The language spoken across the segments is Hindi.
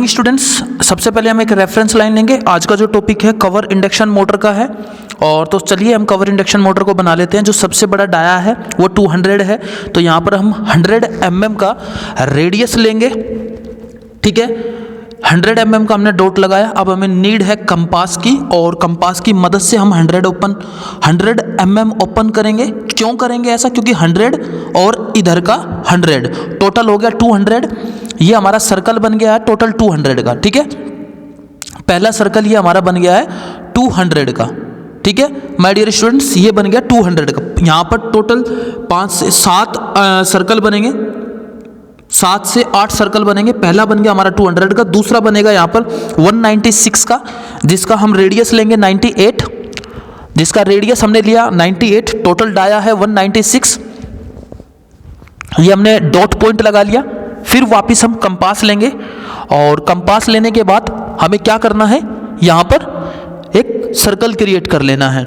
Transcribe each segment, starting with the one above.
मॉर्निंग स्टूडेंट्स, सबसे पहले हम एक रेफरेंस लाइन लेंगे। आज का जो टॉपिक है कवर इंडक्शन मोटर का है, और तो चलिए हम कवर इंडक्शन मोटर को बना लेते हैं। जो सबसे बड़ा डाया है वो 200 है, तो यहाँ पर हम 100 mm का रेडियस लेंगे। ठीक है, 100 mm का हमने डॉट लगाया। अब हमें नीड है कंपास की, और कंपास की मदद से हम 100 mm ओपन करेंगे। क्यों करेंगे ऐसा? क्योंकि 100 और इधर का 100 टोटल हो गया 200। ये हमारा सर्कल बन गया है टोटल 200 का। ठीक है, पहला सर्कल ये हमारा बन गया है 200 का। ठीक है माय डियर स्टूडेंट्स, ये बन गया 200 का। यहाँ पर टोटल 5 से 7 सर्कल बनेंगे, 7 से 8 सर्कल बनेंगे। पहला बन गया हमारा 200 का, दूसरा बनेगा यहाँ पर 196 का, जिसका हम रेडियस लेंगे 98, जिसका रेडियस हमने लिया 98। टोटल डाया है 196। ये हमने डॉट पॉइंट लगा लिया। फिर वापस हम कंपास लेंगे, और कंपास लेने के बाद हमें क्या करना है, यहाँ पर एक सर्कल क्रिएट कर लेना है,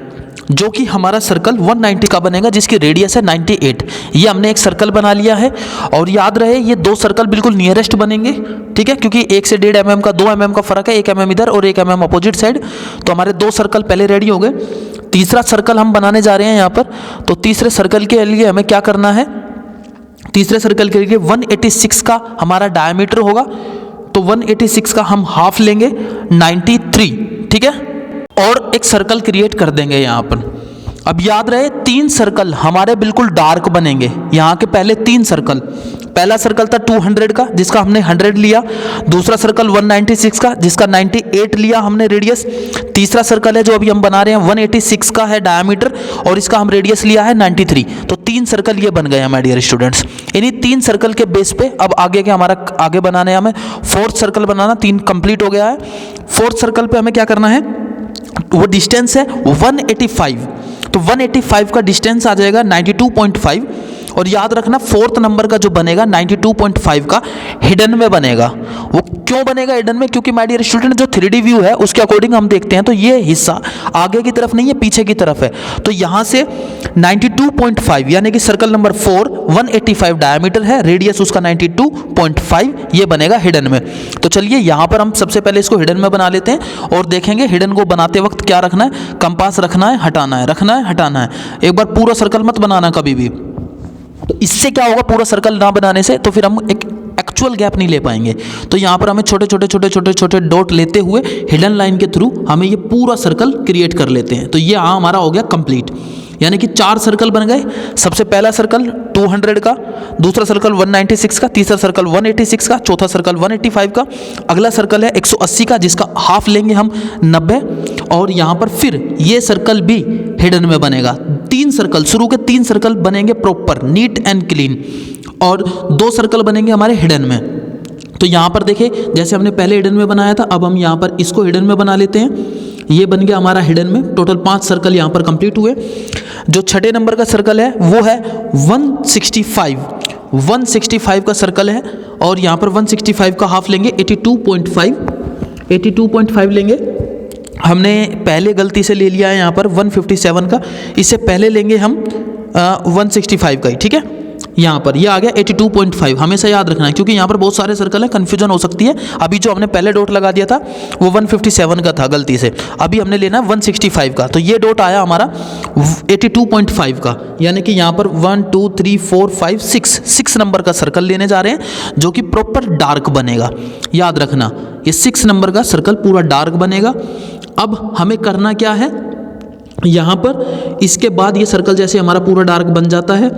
जो कि हमारा सर्कल 190 का बनेगा, जिसकी रेडियस है 98। ये हमने एक सर्कल बना लिया है। और याद रहे ये 2 सर्कल बिल्कुल नियरेस्ट बनेंगे। ठीक है, क्योंकि 1 से 1.5 mm का 2 mm का फर्क है, 1 mm इधर और 1 mm अपोजिट साइड। तो हमारे 2 सर्कल पहले रेडी हो गए। तीसरा सर्कल हम बनाने जा रहे हैं यहाँ पर। तो तीसरे सर्कल के लिए हमें क्या करना है, तीसरे सर्कल के लिए 186 का हमारा डायमीटर होगा। तो 186 का हम हाफ लेंगे 93। ठीक है, और एक सर्कल क्रिएट कर देंगे यहाँ पर। अब याद रहे 3 सर्कल हमारे बिल्कुल डार्क बनेंगे। यहाँ के पहले 3 सर्कल, पहला सर्कल था 200 का, जिसका हमने 100 लिया। दूसरा सर्कल 196 का, जिसका 98 लिया हमने रेडियस। तीसरा सर्कल है जो अभी हम बना रहे हैं 186 का है डायमीटर, और इसका हम रेडियस लिया है 93। तो 3 सर्कल ये बन गए हैं माय डियर स्टूडेंट्स। इन्हीं 3 सर्कल के बेस पे अब आगे के हमारा आगे बनाने हमें 4th सर्कल बनाना। 3 कंप्लीट हो गया है। 4th सर्कल पे हमें क्या करना है, वो डिस्टेंस है 185। तो 185 का डिस्टेंस आ जाएगा 92.5। और याद रखना 4th नंबर का जो बनेगा 92.5 का हिडन में बनेगा। वो क्यों बनेगा हिडन में? क्योंकि माय डियर स्टूडेंट जो 3D व्यू है उसके अकॉर्डिंग हम देखते हैं तो ये हिस्सा आगे की तरफ नहीं है, पीछे की तरफ है। तो यहाँ से 92.5 यानी कि सर्कल नंबर 4 185 डायमीटर है, रेडियस उसका 92.5, ये बनेगा हिडन में। तो चलिए यहाँ पर हम सबसे पहले इसको हिडन में बना लेते हैं, और देखेंगे हिडन को बनाते वक्त क्या रखना है। कंपास रखना है, हटाना है, रखना है, हटाना है। एक बार पूरा सर्कल मत बनाना कभी भी। तो इससे क्या होगा, पूरा सर्कल ना बनाने से तो फिर हम एक एक्चुअल गैप नहीं ले पाएंगे। तो यहाँ पर हमें छोटे छोटे डॉट लेते हुए हिडन लाइन के थ्रू हमें ये पूरा सर्कल क्रिएट कर लेते हैं। तो ये हमारा हो गया कंप्लीट, यानी कि 4 सर्कल बन गए। सबसे पहला सर्कल 200 का, दूसरा सर्कल 196 का, तीसरा सर्कल 186 का, चौथा सर्कल 185 का, अगला सर्कल है 180 का, जिसका हाफ लेंगे हम 90। और यहाँ पर फिर ये सर्कल भी हिडन में बनेगा। 3 सर्कल, शुरू के 3 सर्कल बनेंगे प्रॉपर नीट एंड क्लीन, और 2 सर्कल बनेंगे हमारे हिडन में। तो यहाँ पर देखिए जैसे हमने पहले हिडन में बनाया था, अब हम यहाँ पर इसको हिडन में बना लेते हैं। ये बन गया हमारा हिडन में। टोटल 5 सर्कल यहाँ पर कंप्लीट हुए। जो 6 नंबर का सर्कल है वो है 165 का सर्कल है, और यहाँ पर 165 का हाफ लेंगे 82.5 लेंगे। हमने पहले गलती से ले लिया है यहाँ पर 157 का, इससे पहले लेंगे हम 165 का ही। ठीक है, यहाँ पर ये आ गया 82.5। हमेशा याद रखना है, क्योंकि यहाँ पर बहुत सारे सर्कल हैं, कन्फ्यूजन हो सकती है। अभी जो हमने पहले डॉट लगा दिया था वो 157 का था गलती से, अभी हमने लेना है 165 का। तो ये डॉट आया हमारा 82.5 का, यानी कि यहाँ पर 1 2 3 4 5 6 नंबर का सर्कल लेने जा रहे हैं, जो कि प्रॉपर डार्क बनेगा। याद रखना ये 6 नंबर का सर्कल पूरा डार्क बनेगा। अब हमें करना क्या है, यहाँ पर इसके बाद ये सर्कल जैसे हमारा पूरा डार्क बन जाता है,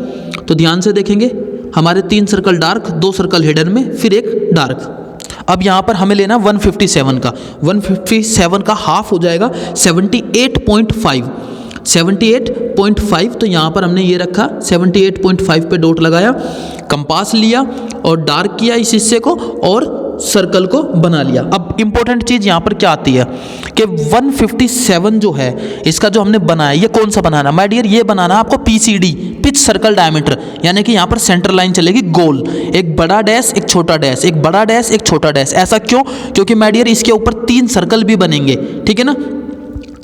तो ध्यान से देखेंगे हमारे 3 सर्कल डार्क, 2 सर्कल हिडन में, फिर एक डार्क। अब यहाँ पर हमें लेना 157 का। 157 का हाफ हो जाएगा 78.5। तो यहाँ पर हमने ये रखा 78.5 पे डॉट लगाया, कंपास लिया और डार्क किया इस हिस्से को, और सर्कल को बना लिया। अब इंपॉर्टेंट चीज़ यहाँ पर क्या आती है कि 157 जो है इसका जो हमने बनाया, ये कौन सा बनाना माय डियर, ये बनाना आपको PCD, पिच सर्कल डायमीटर, यानी कि यहाँ पर सेंटर लाइन चलेगी गोल, एक बड़ा डैश एक छोटा डैश, एक बड़ा डैश एक छोटा डैश। ऐसा क्यों? क्योंकि माय डियर इसके ऊपर 3 सर्कल भी बनेंगे। ठीक है ना,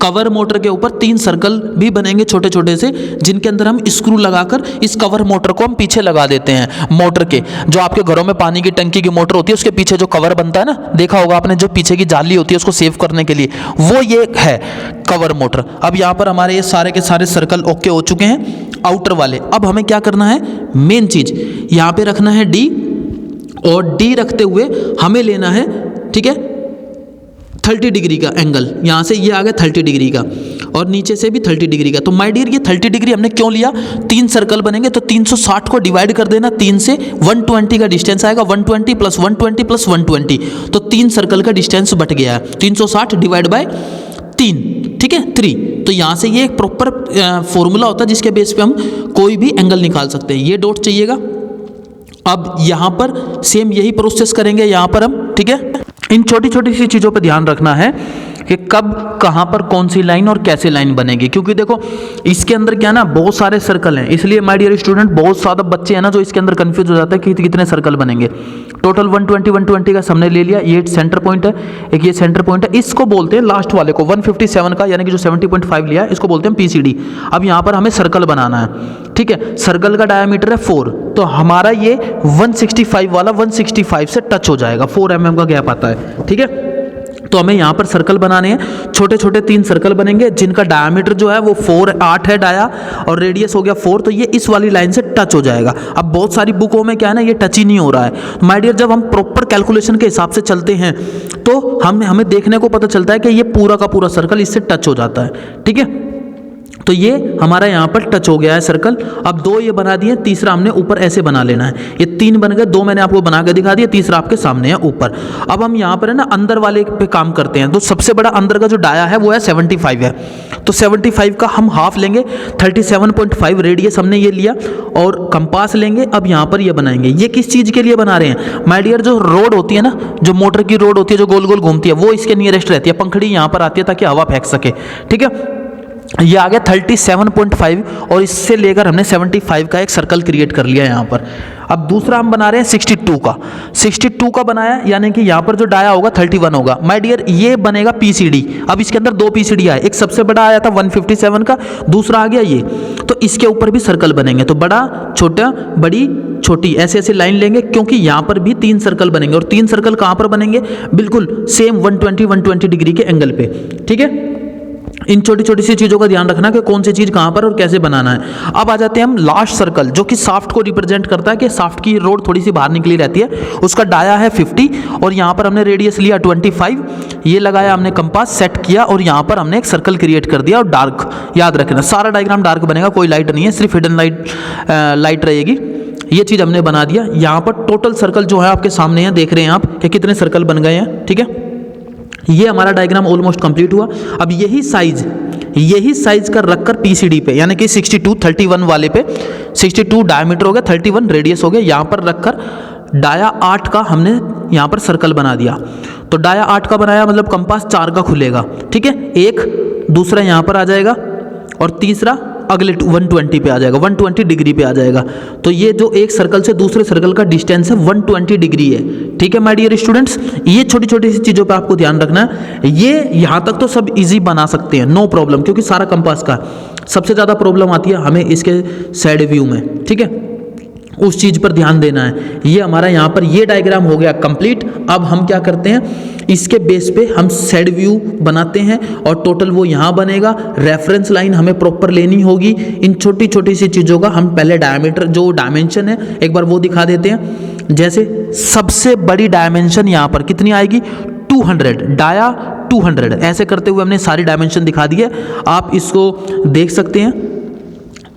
कवर मोटर के ऊपर 3 सर्कल भी बनेंगे छोटे छोटे से, जिनके अंदर हम स्क्रू लगाकर इस कवर मोटर को हम पीछे लगा देते हैं। मोटर के जो आपके घरों में पानी की टंकी की मोटर होती है उसके पीछे जो कवर बनता है ना, देखा होगा आपने, जो पीछे की जाली होती है उसको सेव करने के लिए, वो ये है कवर मोटर। अब यहाँ पर हमारे ये सारे के सारे सर्कल ओके हो चुके हैं आउटर वाले। अब हमें क्या करना है, मेन चीज यहाँ पे रखना है डी, और डी रखते हुए हमें लेना है, ठीक है, 30 डिग्री का एंगल। यहाँ से ये आ गया 30 डिग्री का, और नीचे से भी 30 डिग्री का। तो माय डियर ये 30 डिग्री हमने क्यों लिया, 3 सर्कल बनेंगे तो 360 को डिवाइड कर देना 3 से, 120 का डिस्टेंस आएगा, 120 प्लस 120 प्लस 120, तो 3 सर्कल का डिस्टेंस बट गया है, 360 डिवाइड बाय 3, ठीक है, 3। तो यहाँ से ये एक प्रॉपर फॉर्मूला होता है जिसके बेस पे हम कोई भी एंगल निकाल सकते हैं। ये डॉट चाहिएगा। अब यहाँ पर सेम यही प्रोसेस करेंगे यहाँ पर हम, ठीक है। इन छोटी छोटी सी चीज़ों पर ध्यान रखना है कि कब कहाँ पर कौन सी लाइन और कैसे लाइन बनेगी, क्योंकि देखो इसके अंदर क्या ना बहुत सारे सर्कल हैं, इसलिए माय डियर स्टूडेंट बहुत ज़्यादा बच्चे हैं ना जो इसके अंदर कंफ्यूज हो जाते हैं कि कितने सर्कल बनेंगे। टोटल 120 का हमने ले लिया, ये सेंटर पॉइंट है, एक ये सेंटर पॉइंट है, इसको बोलते हैं लास्ट वाले को 157 का, यानी कि जो 70.5 लिया है इसको बोलते हैं PCD। अब यहाँ पर हमें सर्कल बनाना है, ठीक है। सर्कल का डायमीटर है 4, तो हमारा ये 165 वाला 165 से टच हो जाएगा, 4 mm का गैप आता है, ठीक है। तो हमें यहाँ पर सर्कल बनाने हैं, छोटे छोटे 3 सर्कल बनेंगे जिनका डायमीटर जो है वो 8 है डाया, और रेडियस हो गया 4, तो ये इस वाली लाइन से टच हो जाएगा। अब बहुत सारी बुकों में क्या है ना ये टच ही नहीं हो रहा है। माय डियर जब हम प्रॉपर कैलकुलेशन के हिसाब से चलते हैं तो हमें देखने को पता चलता है कि ये पूरा का पूरा सर्कल इससे टच हो जाता है, ठीक है। तो ये हमारा यहाँ पर टच हो गया है सर्कल। अब 2 ये बना दिए, तीसरा हमने ऊपर ऐसे बना लेना है। ये 3 बन गए, 2 मैंने आपको बना के दिखा दिया, तीसरा आपके सामने है ऊपर। अब हम यहाँ पर है ना अंदर वाले पे काम करते हैं। तो सबसे बड़ा अंदर का जो डाया है वो है 75 है, तो 75 का हम हाफ लेंगे, 37.5 रेडियस हमने ये लिया, और कंपास लेंगे। अब यहाँ पर ये बनाएंगे। ये किस चीज़ के लिए बना रहे हैं माय डियर, जो रोड होती है ना, जो मोटर की रोड होती है जो गोल गोल घूमती है, वो इसके नियरेस्ट रहती है, पंखड़ी यहाँ पर आती है ताकि हवा फेंक सके, ठीक है। ये आ गया 37.5, और इससे लेकर हमने 75 का एक सर्कल क्रिएट कर लिया यहाँ पर। अब दूसरा हम बना रहे हैं 62 का बनाया, यानी कि यहाँ पर जो डाया होगा 31 होगा। माय डियर ये बनेगा PCD। अब इसके अंदर 2 PCD आए, एक सबसे बड़ा आया था 157 का, दूसरा आ गया ये, तो इसके ऊपर भी सर्कल बनेंगे। तो बड़ा छोटा बड़ी छोटी ऐसे ऐसे लाइन लेंगे, क्योंकि यहाँ पर भी 3 सर्कल बनेंगे, और 3 सर्कल कहाँ पर बनेंगे, बिल्कुल सेम 120 डिग्री के एंगल पे, ठीक है। इन छोटी छोटी सी चीज़ों का ध्यान रखना कि कौन सी चीज़ कहाँ पर और कैसे बनाना है। अब आ जाते हैं हम लास्ट सर्कल, जो कि शाफ्ट को रिप्रेजेंट करता है कि शाफ्ट की रोड थोड़ी सी बाहर निकली रहती है, उसका डाया है 50, और यहाँ पर हमने रेडियस लिया 25, ये लगाया हमने कंपास सेट किया, और यहाँ पर हमने एक सर्कल क्रिएट कर दिया। और डार्क याद रखना, सारा डायग्राम डार्क बनेगा, कोई लाइट नहीं है, सिर्फ हिडन लाइट रहेगी। ये चीज़ हमने बना दिया। यहाँ पर टोटल सर्कल जो है आपके सामने है, देख रहे हैं आप कि कितने सर्कल बन गए हैं, ठीक है। ये हमारा डायग्राम ऑलमोस्ट कंप्लीट हुआ। अब यही साइज का रखकर PCD पे, यानी कि 31 वाले पे 62 डायमीटर हो गया, 31 रेडियस हो गया, यहाँ पर रखकर डाया 8 का हमने यहाँ पर सर्कल बना दिया। तो डाया 8 का बनाया मतलब कंपास 4 का खुलेगा, ठीक है। एक दूसरा यहाँ पर आ जाएगा, और तीसरा अगले 120 पे आ जाएगा, 120 डिग्री पे आ जाएगा। तो ये जो एक सर्कल से दूसरे सर्कल का डिस्टेंस है 120 डिग्री है, ठीक है माय डियर स्टूडेंट्स। ये छोटी छोटी सी चीज़ों पे आपको ध्यान रखना है। ये यहाँ तक तो सब इजी बना सकते हैं, नो प्रॉब्लम, क्योंकि सारा कंपास का। सबसे ज़्यादा प्रॉब्लम आती है हमें इसके साइड व्यू में, ठीक है, उस चीज़ पर ध्यान देना है। ये हमारा यहाँ पर ये डायग्राम हो गया कंप्लीट। अब हम क्या करते हैं, इसके बेस पे हम साइड व्यू बनाते हैं, और टोटल वो यहाँ बनेगा। रेफरेंस लाइन हमें प्रॉपर लेनी होगी। इन छोटी छोटी सी चीज़ों का हम पहले डायमीटर जो डायमेंशन है एक बार वो दिखा देते हैं। जैसे सबसे बड़ी डायमेंशन यहाँ पर कितनी आएगी, 200, डाया 200। ऐसे करते हुए हमने सारी डायमेंशन दिखा दी है, आप इसको देख सकते हैं,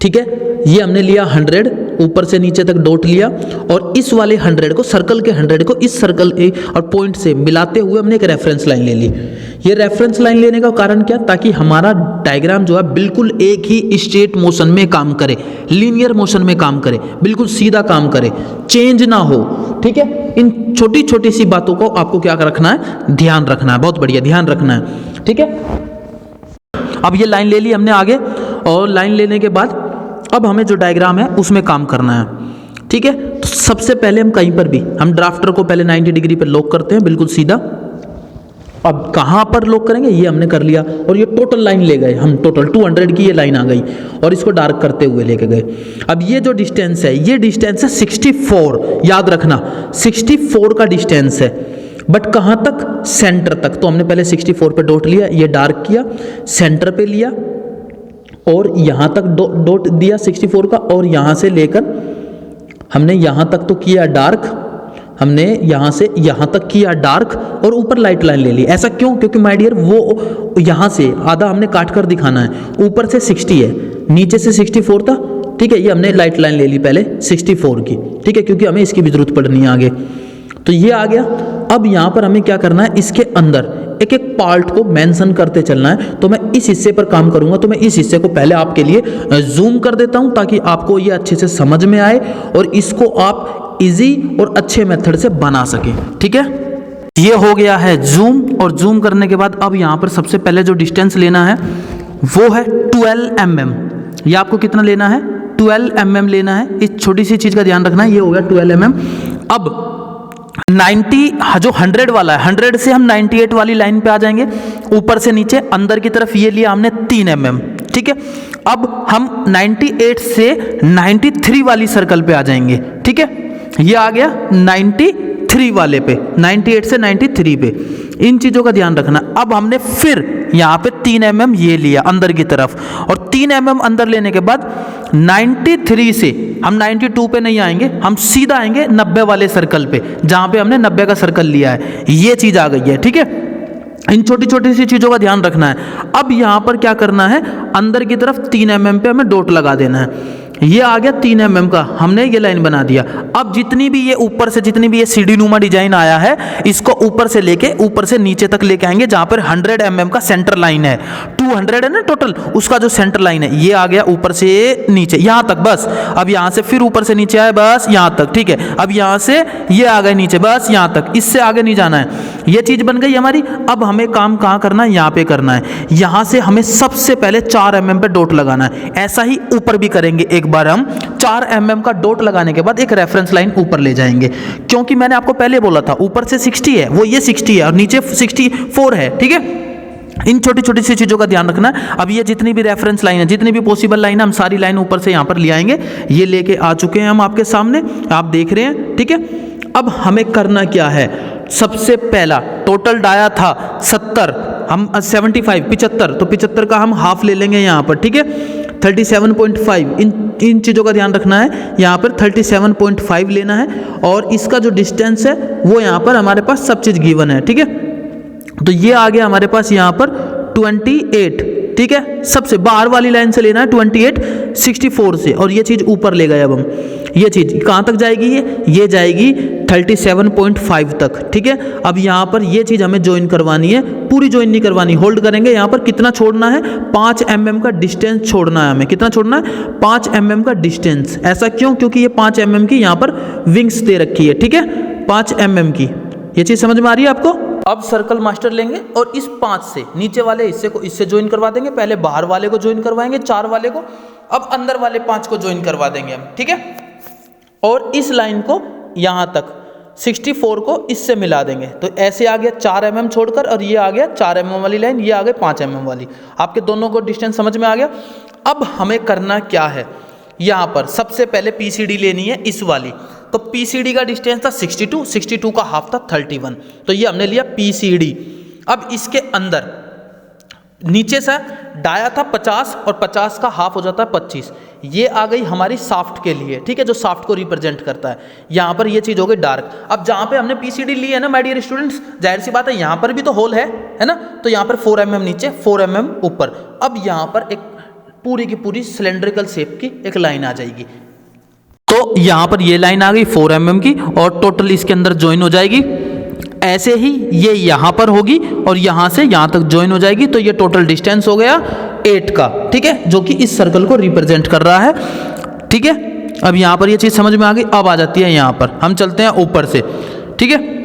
ठीक है। ये हमने लिया 100, ऊपर से नीचे तक डॉट लिया, और इस वाले 100 को, सर्कल के 100 को इस सर्कल और पॉइंट से मिलाते हुए हमने एक रेफरेंस लाइन ले ली। ये रेफरेंस लाइन लेने का कारण क्या, ताकि हमारा डायग्राम जो है बिल्कुल एक ही स्ट्रेट मोशन में काम करे, लीनियर मोशन में काम करे, बिल्कुल सीधा काम करे, चेंज ना हो, ठीक है। इन छोटी छोटी सी बातों को आपको क्या रखना है, ध्यान रखना है, बहुत बढ़िया ध्यान रखना है, ठीक है। अब ये लाइन ले ली हमने आगे, और लाइन लेने के बाद अब हमें जो डायग्राम है उसमें काम करना है, ठीक है। तो सबसे पहले हम कहीं पर भी हम ड्राफ्टर को पहले 90 डिग्री पे लॉक करते हैं, बिल्कुल सीधा। अब कहाँ पर लॉक करेंगे, ये हमने कर लिया और ये टोटल लाइन ले गए हम, टोटल 200 की ये लाइन आ गई और इसको डार्क करते हुए लेके गए। अब ये जो डिस्टेंस है, ये डिस्टेंस है 64, याद रखना 64 का डिस्टेंस है, बट कहाँ तक, सेंटर तक। तो हमने पहले 64 पे डॉट लिया, ये डार्क किया, सेंटर पे लिया और यहाँ तक डॉट दिया 64 का, और यहाँ से लेकर हमने यहाँ तक तो किया डार्क, हमने यहाँ से यहाँ तक किया डार्क और ऊपर लाइट लाइन ले ली। ऐसा क्यों, क्योंकि माय डियर वो यहाँ से आधा हमने काट कर दिखाना है, ऊपर से 60 है, नीचे से 64 था, ठीक है। ये हमने लाइट लाइन ले ली पहले 64 की, ठीक है, क्योंकि हमें इसकी भी जरूरत पड़नी है आगे। तो ये आ गया। अब यहाँ पर हमें क्या करना है, इसके अंदर एक एक पार्ट को मेंशन करते चलना है। तो मैं इस हिस्से पर काम करूंगा, तो मैं इस हिस्से को पहले आपके लिए जूम कर देता हूं ताकि आपको ये अच्छे से समझ में आए और इसको आप इजी और अच्छे मेथड से बना सकें, ठीक है। ये हो गया है जूम, और जूम करने के बाद अब यहाँ पर सबसे पहले जो डिस्टेंस लेना है वो है 12 mm। ये आपको कितना लेना है, 12 mm लेना है। इस छोटी सी चीज़ का ध्यान रखना है, ये हो गया 12 mm। अब 90 जो 100 वाला है, 100 से हम 98 वाली लाइन पे आ जाएंगे, ऊपर से नीचे अंदर की तरफ ये लिया हमने 3 mm, ठीक है। अब हम 98 से 93 वाली सर्कल पे आ जाएंगे, ठीक है। ये आ गया 93 वाले पे, 98 से 93 पे। इन चीज़ों का ध्यान रखना। अब हमने फिर यहाँ पे 3 mm ये लिया अंदर की तरफ, और 3 mm अंदर लेने के बाद 93 से हम 92 पे नहीं आएंगे, हम सीधा आएंगे 90 वाले सर्कल पे, जहाँ पे हमने 90 का सर्कल लिया है। ये चीज़ आ गई है, ठीक है। इन छोटी छोटी सी चीज़ों का ध्यान रखना है। अब यहाँ पर क्या करना है, अंदर की तरफ 3 mm पे हमें डॉट लगा देना है। ये आ गया 3 mm का, हमने ये लाइन बना दिया। अब जितनी भी ये ऊपर से जितनी भी ये सीढ़ी नुमा डिजाइन आया है, इसको ऊपर से लेके ऊपर से नीचे तक लेके आएंगे, जहां पर 100 mm का सेंटर लाइन है। 200 है ना टोटल, उसका जो सेंटर लाइन है ये आ गया ऊपर से नीचे यहां तक, बस। अब यहां से फिर ऊपर से नीचे आए, बस यहां तक, ठीक है। अब यहां से ये आ गए नीचे, बस यहां तक, इससे आगे नहीं जाना है। ये चीज बन गई हमारी। अब हमें काम कहाँ करना है, यहाँ पे करना है। यहां से हमें सबसे पहले 4 mm पे डॉट लगाना है। ऐसा ही ऊपर भी करेंगे। एक बार हम 4 mm का डॉट लगाने के बाद एक रेफरेंस लाइन ऊपर ले जाएंगे, क्योंकि मैंने आपको पहले बोला था ऊपर से 60 है, वो ये 60 है और नीचे 64 है, ठीक है। इन छोटी छोटी सी चीज़ों का ध्यान रखना है। अब ये जितनी भी रेफरेंस लाइन है, जितनी भी पॉसिबल लाइन है, हम सारी लाइन ऊपर से यहाँ पर ले आएंगे। ये लेके आ चुके हैं हम आपके सामने, आप देख रहे हैं, ठीक है। अब हमें करना क्या है, सबसे पहला टोटल डाया था 70, हम 75 तो 75 का हम हाफ ले लेंगे यहाँ पर, ठीक है। 37.5, इन चीज़ों का ध्यान रखना है। यहाँ पर 37.5 लेना है, और इसका जो डिस्टेंस है वो यहाँ पर हमारे पास सब चीज़ गिवन है, ठीक है। तो ये आ गया हमारे पास यहाँ पर 28, ठीक है। सबसे बाहर वाली लाइन से लेना है 28 64 से, और ये चीज़ ऊपर ले गए। अब हम ये चीज़ कहाँ तक जाएगी, ये जाएगी 37.5 तक, ठीक है। अब यहाँ पर ये चीज़ हमें ज्वाइन करवानी है, पूरी ज्वाइन नहीं करवानी, होल्ड करेंगे। यहाँ पर कितना छोड़ना है, 5 mm का डिस्टेंस छोड़ना है हमें। कितना छोड़ना है, 5 mm का डिस्टेंस। ऐसा क्यों, क्योंकि ये 5 mm की यहाँ पर विंग्स दे रखी है, ठीक है, 5 mm की। ये चीज़ समझ में आ रही है आपको। अब सर्कल मास्टर लेंगे और इस 5 से नीचे वाले हिस्से को इससे ज्वाइन करवा देंगे। पहले बाहर वाले को ज्वाइन करवाएंगे, 4 वाले को, अब अंदर वाले 5 को ज्वाइन करवा देंगे हम, ठीक है। और इस लाइन को यहाँ तक 64 को इससे मिला देंगे। तो ऐसे आ गया 4 mm छोड़कर, और ये आ गया 4 mm वाली लाइन, ये आ गई 5 mm वाली। आपके दोनों को डिस्टेंस समझ में आ गया। अब हमें करना क्या है, यहाँ पर सबसे पहले PCD लेनी है इस वाली। तो PCD का डिस्टेंस था 62, 62 का हाफ था 31, तो ये हमने लिया PCD। अब इसके अंदर नीचे से डाया था 50, और 50 का हाफ हो जाता है 25। ये आ गई हमारी साफ्ट के लिए, ठीक है, जो साफ्ट को रिप्रेजेंट करता है। यहाँ पर ये चीज़ हो गई डार्क। अब जहाँ पे हमने PCD ली है ना माय डियर स्टूडेंट्स, जाहिर सी बात है यहाँ पर भी तो होल है ना। तो यहाँ पर 4 mm नीचे, 4 mm ऊपर। अब यहाँ पर एक पूरी की पूरी सिलेंड्रिकल शेप की एक लाइन आ जाएगी। तो यहाँ पर ये लाइन आ गई 4 mm की, और टोटल इसके अंदर ज्वाइन हो जाएगी। ऐसे ही ये यहाँ पर होगी और यहाँ से यहाँ तक ज्वाइन हो जाएगी। तो ये टोटल डिस्टेंस हो गया 8 का, ठीक है, जो कि इस सर्कल को रिप्रेजेंट कर रहा है, ठीक है। अब यहाँ पर ये चीज़ समझ में आ गई। अब आ जाती है यहाँ पर, हम चलते हैं ऊपर से, ठीक है।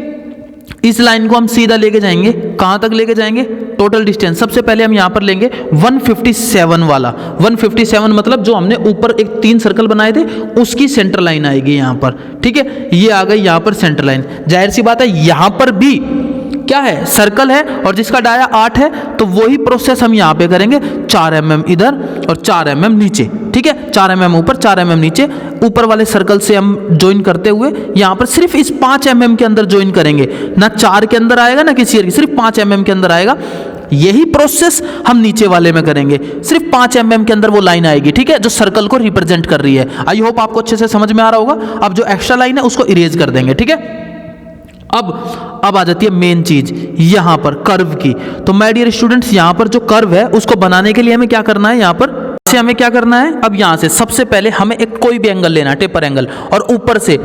इस लाइन को हम सीधा लेके जाएंगे, कहाँ तक लेके जाएंगे, टोटल डिस्टेंस सबसे पहले हम यहाँ पर लेंगे 157 वाला। 157 मतलब जो हमने ऊपर एक 3 सर्कल बनाए थे उसकी सेंटर लाइन आएगी यहाँ पर, ठीक है। ये आ गई यहाँ पर सेंटर लाइन। जाहिर सी बात है यहाँ पर भी क्या है, सर्कल है और जिसका डाया 8 है, तो वही प्रोसेस हम यहाँ पे करेंगे, 4 mm इधर और 4 mm नीचे, ठीक है, 4 mm ऊपर 4 mm नीचे, ऊपर वाले सर्कल से हम ज्वाइन करते हुए यहाँ पर सिर्फ इस 5 mm के अंदर ज्वाइन करेंगे, ना 4 के अंदर आएगा ना किसी सिर्फ 5 mm के अंदर आएगा। यही प्रोसेस हम नीचे वाले में करेंगे, सिर्फ 5 mm के अंदर वो लाइन आएगी, ठीक है, जो सर्कल को रिप्रेजेंट कर रही है। आई होप आपको अच्छे से समझ में आ रहा होगा। अब जो एक्स्ट्रा लाइन है उसको इरेज कर देंगे, ठीक है। अब आ जाती है मेन चीज यहां पर कर्व की। तो माय डियर स्टूडेंट्स, यहां पर जो कर्व है उसको बनाने के लिए हमें क्या करना है, यहां पर से हमें क्या करना है, अब यहां से सबसे पहले हमें एक कोई भी एंगल लेना है, टेपर एंगल, और ऊपर से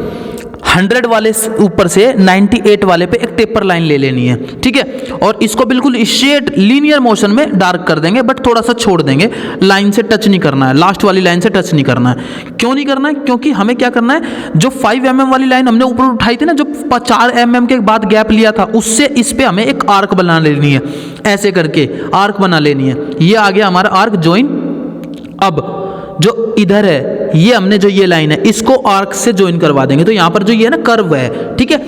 100 वाले ऊपर से 98 वाले पे एक टेपर लाइन ले लेनी है, ठीक है, और इसको बिल्कुल स्ट्रेट लीनियर मोशन में डार्क कर देंगे, बट थोड़ा सा छोड़ देंगे, लाइन से टच नहीं करना है, लास्ट वाली लाइन से टच नहीं करना है। क्यों नहीं करना है, क्योंकि हमें क्या करना है, जो 5 mm वाली लाइन हमने ऊपर उठाई थी ना, जो 4 mm के बाद गैप लिया था, उससे इस पे हमें एक आर्क बना लेनी है, ऐसे करके आर्क बना लेनी है। ये आ गया हमारा आर्क ज्वाइन। अब जो इधर है, ये हमने जो ये लाइन है इसको आर्क से ज्वाइन करवा देंगे, तो यहाँ पर जो ये है ना कर्व है, ठीक है।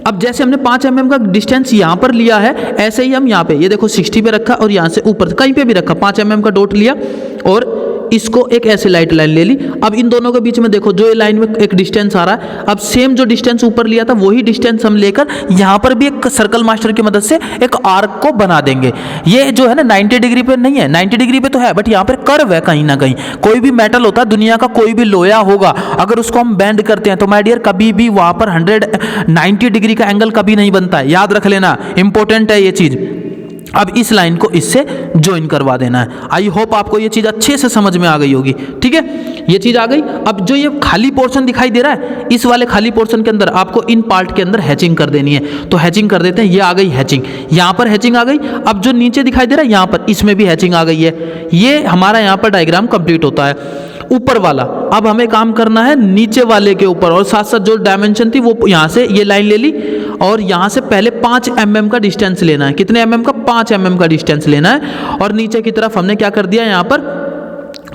अब जैसे हमने 5 mm का डिस्टेंस यहाँ पर लिया है, ऐसे ही हम यहाँ पे ये देखो 60 पे रखा और यहाँ से ऊपर कहीं पे भी रखा, 5 mm का डॉट लिया और इसको एक ऐसे लाइट लाइन ले ली। अब इन दोनों के बीच में देखो जो ये लाइन में एक डिस्टेंस आ रहा है, अब सेम जो डिस्टेंस ऊपर लिया था वही डिस्टेंस हम लेकर यहाँ पर भी एक सर्कल मास्टर की मदद से एक आर्क को बना देंगे। ये जो है ना 90 डिग्री पे नहीं है, 90 डिग्री पे तो है, बट यहाँ पर कर्व है कहीं ना कहीं। कोई भी मेटल होता है, दुनिया का कोई भी लोहा होगा, अगर उसको हम बेंड करते हैं तो माय डियर कभी भी वहाँ पर 190 डिग्री का एंगल कभी नहीं बनता है, याद रख लेना, इंपॉर्टेंट है ये चीज़। अब इस लाइन को इससे ज्वाइन करवा देना है। आई होप आपको ये चीज़ अच्छे से समझ में आ गई होगी, ठीक है, ये चीज़ आ गई। अब जो ये खाली पोर्शन दिखाई दे रहा है, इस वाले खाली पोर्शन के अंदर आपको इन पार्ट के अंदर हैचिंग कर देनी है, तो हैचिंग कर देते हैं। ये आ गई हैचिंग, यहाँ पर हैचिंग आ गई। अब जो नीचे दिखाई दे रहा है यहाँ पर, इसमें भी हैचिंग आ गई है। ये हमारा यहाँ पर डायग्राम कंप्लीट होता है। ऊपर वाला अब हमें काम करना है नीचे वाले के ऊपर, और साथ साथ जो डायमेंशन थी वो यहाँ से ये लाइन ले ली और यहाँ से पहले 5 mm का डिस्टेंस लेना है। कितने mm का? 5 mm का डिस्टेंस लेना है। और नीचे की तरफ हमने क्या कर दिया, यहाँ पर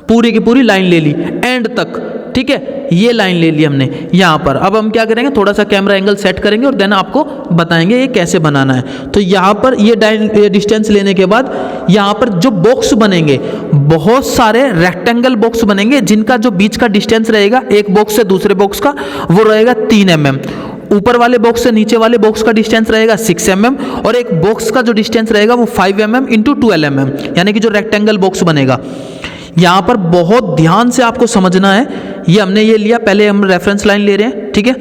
पूरी की पूरी लाइन ले ली एंड तक, ठीक है, ये लाइन ले ली हमने यहाँ पर। अब हम क्या करेंगे, थोड़ा सा कैमरा एंगल सेट करेंगे और देन आपको बताएंगे ये कैसे बनाना है। तो यहाँ पर ये डिस्टेंस लेने के बाद यहाँ पर जो बॉक्स बनेंगे, बहुत सारे रेक्टेंगल बॉक्स बनेंगे, जिनका जो बीच का डिस्टेंस रहेगा एक बॉक्स से दूसरे बॉक्स का, वो रहेगा 3 mm। ऊपर वाले बॉक्स से नीचे वाले बॉक्स का डिस्टेंस रहेगा 6 mm, और एक बॉक्स का जो डिस्टेंस रहेगा वो 5 mm इंटू 12 mm, यानी कि जो रेक्टेंगल बॉक्स बनेगा। यहाँ पर बहुत ध्यान से आपको समझना है। ये हमने ये लिया, पहले हम रेफरेंस लाइन ले रहे हैं, ठीक है,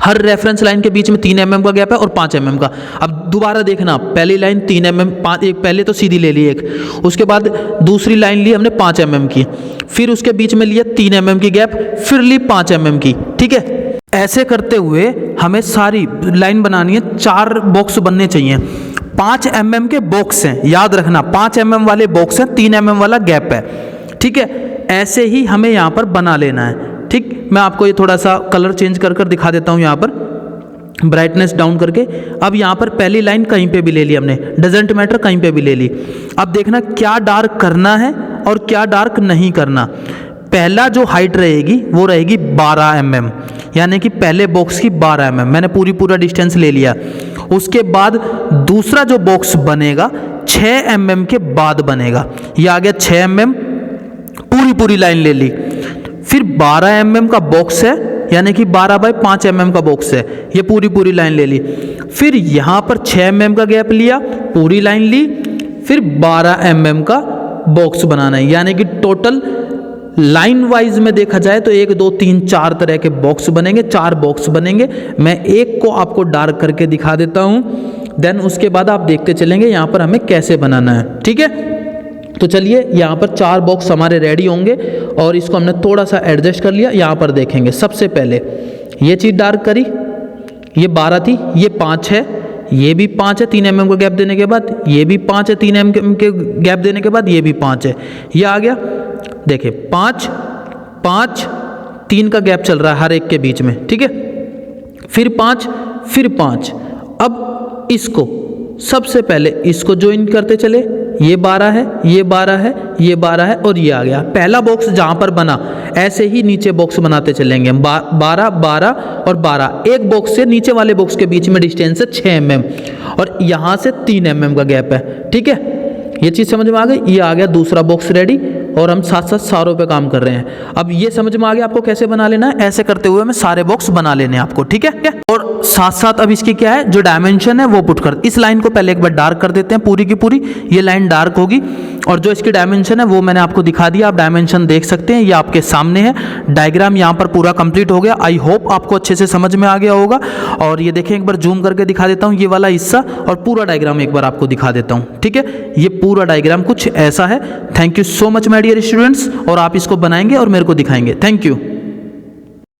हर रेफरेंस लाइन के बीच में 3 mm का गैप है और 5 mm का। अब दोबारा देखना, पहली लाइन 3 mm, एक पहले तो सीधी ले ली एक, उसके बाद दूसरी लाइन ली हमने 5 mm की, फिर उसके बीच में लिया 3 mm की गैप, फिर ली 5 mm की, ठीक है। ऐसे करते हुए हमें सारी लाइन बनानी है, 4 बॉक्स बनने चाहिए। 5 mm के बॉक्स हैं, याद रखना, 5 mm वाले बॉक्स हैं, 3 mm वाला गैप है, ठीक है। ऐसे ही हमें यहाँ पर बना लेना है, ठीक। मैं आपको ये थोड़ा सा कलर चेंज कर कर दिखा देता हूँ, यहाँ पर ब्राइटनेस डाउन करके। अब यहाँ पर पहली लाइन कहीं पे भी ले ली हमने, डजेंट मैटर, कहीं पे भी ले ली। अब देखना क्या डार्क करना है और क्या डार्क नहीं करना। पहला जो हाइट रहेगी वो रहेगी 12 mm, यानी कि पहले बॉक्स की 12 mm, मैंने पूरा डिस्टेंस ले लिया। उसके बाद दूसरा जो बॉक्स बनेगा 6 mm के बाद बनेगा, ये आ गया 6 mm, पूरी लाइन ले ली। फिर 12 mm का बॉक्स है, यानी कि 12 बाई 5 mm का बॉक्स है, ये पूरी लाइन ले ली। फिर यहाँ पर 6 mm का गैप लिया, पूरी लाइन ली, फिर 12 mm का बॉक्स बनाना है, यानी कि टोटल लाइन वाइज में देखा जाए तो 1 2 3 4 तरह के बॉक्स बनेंगे, 4 बॉक्स बनेंगे। मैं एक को आपको डार्क करके दिखा देता हूँ, देन उसके बाद आप देखते चलेंगे यहाँ पर हमें कैसे बनाना है, ठीक है। तो चलिए, यहाँ पर 4 बॉक्स हमारे रेडी होंगे और इसको हमने थोड़ा सा एडजस्ट कर लिया। यहाँ पर देखेंगे, सबसे पहले ये चीज़ डार्क करी, ये 12 थी, ये 5 है, ये भी 5 है 3 mm का गैप देने के बाद, ये भी 5 है 3 mm के गैप देने के बाद, ये भी 5 है, ये आ गया। देखिए 5 5 3 का गैप चल रहा है हर एक के बीच में, ठीक है। फिर 5 फिर 5। अब इसको सबसे पहले इसको ज्वाइन करते चले, ये 12 है, ये 12 है, ये 12 है और ये आ गया पहला बॉक्स जहाँ पर बना। ऐसे ही नीचे बॉक्स बनाते चलेंगे, 12 12 और 12। एक बॉक्स से नीचे वाले बॉक्स के बीच में डिस्टेंस है 6 mm, और यहाँ से 3 mm का गैप है। ठीक है, ये चीज़ समझ में आ गई। ये आ गया दूसरा बॉक्स रेडी और हम साथ साथ सारों पे काम कर रहे हैं। अब ये समझ में आ गया आपको कैसे बना लेना है। ऐसे करते हुए हमें सारे बॉक्स बना लेने हैं आपको। ठीक है, और साथ साथ अब इसकी क्या है, जो डायमेंशन है वो पुट कर, इस लाइन को पहले एक बार डार्क कर देते हैं पूरी की पूरी। ये लाइन डार्क होगी और जो इसकी डायमेंशन है वो मैंने आपको दिखा दिया, आप डायमेंशन देख सकते हैं, ये आपके सामने है। डायग्राम यहाँ पर पूरा कंप्लीट हो गया। आई होप आपको अच्छे से समझ में आ गया होगा। और ये देखें, एक बार जूम करके दिखा देता हूँ ये वाला हिस्सा, और पूरा डायग्राम एक बार आपको दिखा देता हूँ। ठीक है, ये पूरा डायग्राम कुछ ऐसा है। Thank you so much my dear students, और आप इसको बनाएंगे और मेरे को दिखाएंगे। Thank you.